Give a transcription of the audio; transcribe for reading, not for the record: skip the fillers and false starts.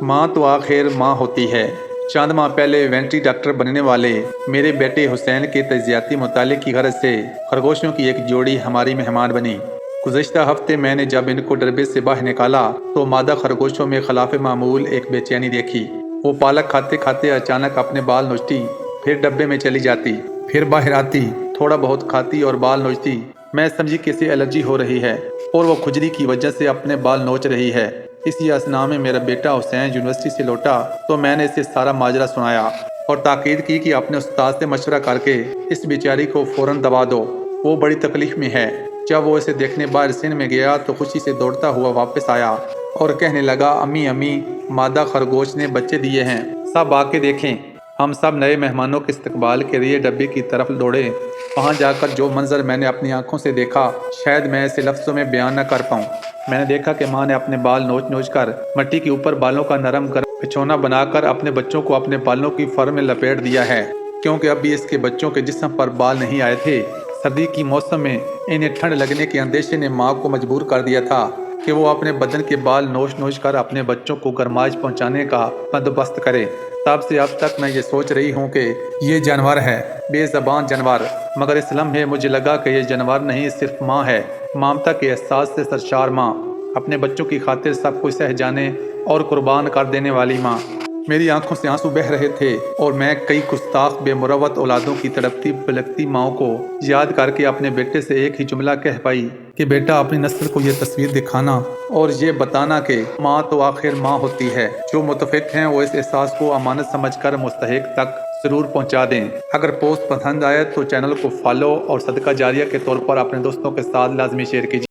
ماں تو آخر ماں ہوتی ہے۔ چند ماہ پہلے وینٹری ڈاکٹر بننے والے میرے بیٹے حسین کے تجزیاتی مطالعے کی غرض سے خرگوشوں کی ایک جوڑی ہماری مہمان بنی۔ گزشتہ ہفتے میں نے جب ان کو ڈربے سے باہر نکالا تو مادہ خرگوشوں میں خلاف معمول ایک بے چینی دیکھی۔ وہ پالک کھاتے کھاتے اچانک اپنے بال نوچتی، پھر ڈبے میں چلی جاتی، پھر باہر آتی، تھوڑا بہت کھاتی اور بال نوچتی۔ میں سمجھی کسی الرجی ہو رہی ہے اور وہ کھجلی کی وجہ سے اپنے بال نوچ رہی ہے۔ اسی اثنا میں میرا بیٹا حسین یونیورسٹی سے لوٹا تو میں نے اسے سارا ماجرا سنایا اور تاکید کی کہ اپنے استاد سے مشورہ کر کے اس بیچاری کو فوراً دبا دو، وہ بڑی تکلیف میں ہے۔ جب وہ اسے دیکھنے باہر سن میں گیا تو خوشی سے دوڑتا ہوا واپس آیا اور کہنے لگا، امی امی، مادہ خرگوش نے بچے دیے ہیں، سب آ کے دیکھیں۔ ہم سب نئے مہمانوں کے استقبال کے لیے ڈبے کی طرف دوڑے۔ وہاں جا کر جو منظر میں نے اپنی آنکھوں سے دیکھا شاید میں اسے لفظوں میں بیان نہ کر پاؤں۔ میں نے دیکھا کہ ماں نے اپنے بال نوچ نوچ کر مٹی کے اوپر بالوں کا نرم گرم بچھونا بنا کر اپنے بچوں کو اپنے بالوں کی فر میں لپیٹ دیا ہے، کیونکہ اب بھی اس کے بچوں کے جسم پر بال نہیں آئے تھے۔ سردی کی موسم میں انہیں ٹھنڈ لگنے کے اندیشے نے ماں کو مجبور کر دیا تھا کہ وہ اپنے بدن کے بال نوچ نوچ کر اپنے بچوں کو گرمائش پہنچانے کا بندوبست کرے۔ تب سے اب تک میں یہ سوچ رہی ہوں کہ یہ جانور ہے، بے زبان جانور، مگر اس لمحے مجھے لگا کہ یہ جانور نہیں، صرف ماں ہے، ممتا کے احساس سے سرشار ماں، اپنے بچوں کی خاطر سب کچھ سہ جانے اور قربان کر دینے والی ماں۔ میری آنکھوں سے آنسو بہہ رہے تھے اور میں کئی گستاخ بے مروت اولادوں کی تڑپتی پلکتی ماؤں کو یاد کر کے اپنے بیٹے سے ایک ہی جملہ کہہ پائی کہ بیٹا، اپنی نسل کو یہ تصویر دکھانا اور یہ بتانا کہ ماں تو آخر ماں ہوتی ہے۔ جو متفق ہیں وہ اس احساس کو امانت سمجھ کر مستحق تک ضرور پہنچا دیں۔ اگر پوسٹ پسند آئے تو چینل کو فالو اور صدقہ جاریہ کے طور پر اپنے دوستوں کے ساتھ لازمی شیئر کیجیے۔